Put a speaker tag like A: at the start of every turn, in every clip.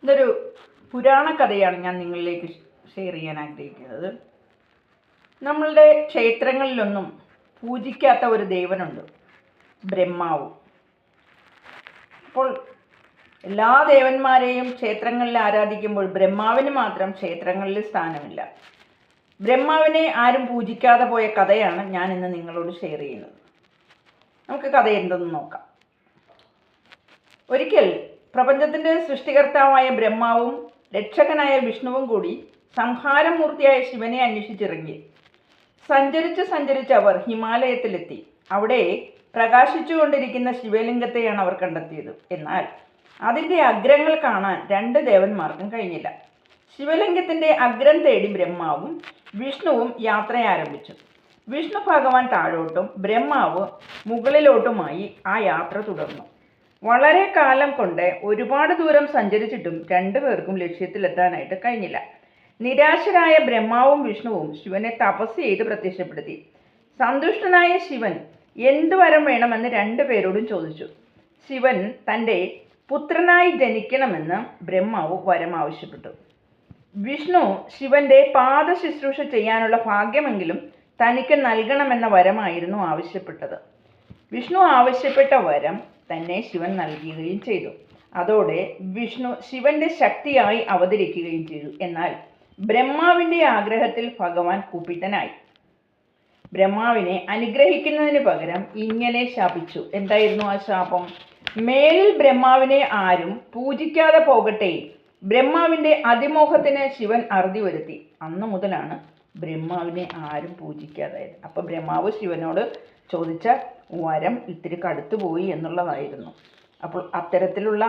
A: ഇതൊരു പുരാണ കഥയാണ് ഞാൻ നിങ്ങളിലേക്ക് ഷെയർ ചെയ്യാൻ ആഗ്രഹിക്കുന്നത്. നമ്മളുടെ ക്ഷേത്രങ്ങളിലൊന്നും പൂജിക്കാത്ത ഒരു ദേവനുണ്ട്, ബ്രഹ്മാവ്. അപ്പോൾ എല്ലാ ദേവന്മാരെയും ക്ഷേത്രങ്ങളിൽ ആരാധിക്കുമ്പോൾ ബ്രഹ്മാവിന് മാത്രം ക്ഷേത്രങ്ങളിൽ സ്ഥാനമില്ല. ബ്രഹ്മാവിനെ ആരും പൂജിക്കാതെ പോയ കഥയാണ് ഞാൻ ഇന്ന് നിങ്ങളോട് ഷെയർ ചെയ്യുന്നത്. നമുക്ക് കഥ എന്തെന്ന് നോക്കാം. ഒരിക്കൽ പ്രപഞ്ചത്തിൻ്റെ സൃഷ്ടികർത്താവായ ബ്രഹ്മാവും രക്ഷകനായ വിഷ്ണുവും കൂടി സംഹാരമൂർത്തിയായ ശിവനെ അന്വേഷിച്ചിറങ്ങി. സഞ്ചരിച്ച് അവർ ഹിമാലയത്തിലെത്തി. അവിടെ പ്രകാശിച്ചുകൊണ്ടിരിക്കുന്ന ശിവലിംഗത്തെയാണ് അവർ കണ്ടെത്തിയത്. എന്നാൽ അതിൻ്റെ അഗ്രങ്ങൾ കാണാൻ രണ്ട് ദേവന്മാർക്കും കഴിഞ്ഞില്ല. ശിവലിംഗത്തിൻ്റെ അഗ്രം തേടി ബ്രഹ്മാവും വിഷ്ണുവും യാത്ര ആരംഭിച്ചു. വിഷ്ണു ഭഗവാൻ താഴോട്ടും ബ്രഹ്മാവ് മുകളിലോട്ടുമായി ആ യാത്ര തുടർന്നു. വളരെ കാലം കൊണ്ട് ഒരുപാട് ദൂരം സഞ്ചരിച്ചിട്ടും രണ്ടുപേർക്കും ലക്ഷ്യത്തിലെത്താനായിട്ട് കഴിഞ്ഞില്ല. നിരാശരായ ബ്രഹ്മാവും വിഷ്ണുവും ശിവനെ തപസ് ചെയ്ത് പ്രത്യക്ഷപ്പെടുത്തി. സന്തുഷ്ടനായ ശിവൻ എന്ത് വരം വേണമെന്ന് രണ്ടുപേരോടും ചോദിച്ചു. ശിവൻ തൻ്റെ പുത്രനായി ജനിക്കണമെന്ന് ബ്രഹ്മാവ് വരം ആവശ്യപ്പെട്ടു. വിഷ്ണു ശിവന്റെ പാദ ശുശ്രൂഷ ചെയ്യാനുള്ള ഭാഗ്യമെങ്കിലും തനിക്ക് നൽകണമെന്ന വരമായിരുന്നു ആവശ്യപ്പെട്ടത്. വിഷ്ണു ആവശ്യപ്പെട്ട വരം തന്നെ ശിവൻ നൽകുകയും ചെയ്തു. അതോടെ വിഷ്ണു ശിവന്റെ ശക്തിയായി അവതരിക്കുകയും ചെയ്തു. എന്നാൽ ബ്രഹ്മാവിൻ്റെ ആഗ്രഹത്തിൽ ഭഗവാൻ കുപിതനായി. ബ്രഹ്മാവിനെ അനുഗ്രഹിക്കുന്നതിന് പകരം ഇങ്ങനെ ശാപിച്ചു. എന്തായിരുന്നു ആ ശാപം? മേലിൽ ബ്രഹ്മാവിനെ ആരും പൂജിക്കാതെ പോകട്ടെ. ബ്രഹ്മാവിൻ്റെ അതിമോഹത്തിന് ശിവൻ അറുതി വരുത്തി. അന്നു മുതലാണ് ബ്രഹ്മാവിനെ ആരും പൂജിക്കാതായത്. അപ്പോൾ ബ്രഹ്മാവ് ശിവനോട് ചോദിച്ച വരം ഇത്തിരി കടുത്തുപോയി എന്നുള്ളതായിരുന്നു. അപ്പോൾ അത്തരത്തിലുള്ള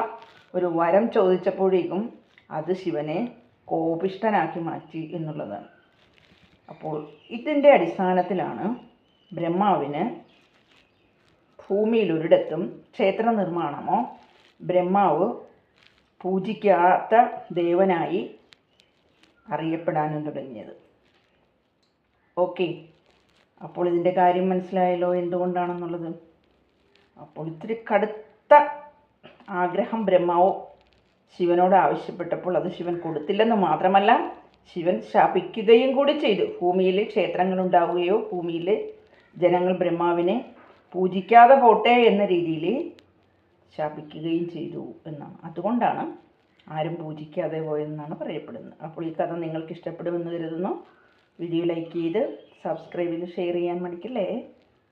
A: ഒരു വരം ചോദിച്ചപ്പോഴേക്കും അത് ശിവനെ കോപിഷ്ഠനാക്കി മാറ്റി എന്നുള്ളതാണ്. അപ്പോൾ ഇതിൻ്റെ അടിസ്ഥാനത്തിലാണ് ബ്രഹ്മാവിന് ഭൂമിയിലൊരിടത്തും ക്ഷേത്ര നിർമ്മാണമോ ബ്രഹ്മാവ് പൂജിക്കാത്ത ദേവനായി അറിയപ്പെടാനും തുടങ്ങിയത്. ഓക്കെ, അപ്പോൾ ഇതിൻ്റെ കാര്യം മനസ്സിലായല്ലോ എന്തുകൊണ്ടാണെന്നുള്ളത്. അപ്പോൾ ഇത്തിരി കടുത്ത ആഗ്രഹം ബ്രഹ്മാവ് ശിവനോട് ആവശ്യപ്പെട്ടപ്പോൾ അത് ശിവൻ കൊടുത്തില്ലെന്ന് മാത്രമല്ല, ശിവൻ ശപിക്കുകയും കൂടി ചെയ്തു. ഭൂമിയിൽ ക്ഷേത്രങ്ങളുണ്ടാവുകയോ ഭൂമിയിലെ ജനങ്ങൾ ബ്രഹ്മാവിനെ പൂജിക്കാതെ പോട്ടെ എന്ന രീതിയിൽ ശപിക്കുകയും ചെയ്തു എന്നാണ്. അതുകൊണ്ടാണ് ആരും പൂജിക്കാതെ പോയെന്നാണ് പറയപ്പെടുന്നത്. അപ്പോൾ ഈ കഥ നിങ്ങൾക്ക് ഇഷ്ടപ്പെടുമെന്ന് കരുതുന്നു. വീഡിയോ ലൈക്ക് ചെയ്ത് സബ്സ്ക്രൈബ് ചെയ്ത് ഷെയർ ചെയ്യാൻ മടിക്കല്ലേ.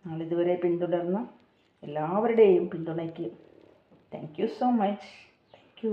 A: നാളിതുവരെ പിന്തുടർന്ന എല്ലാവരുടെയും പിന്തുണയ്ക്ക് thank you so much. Thank you.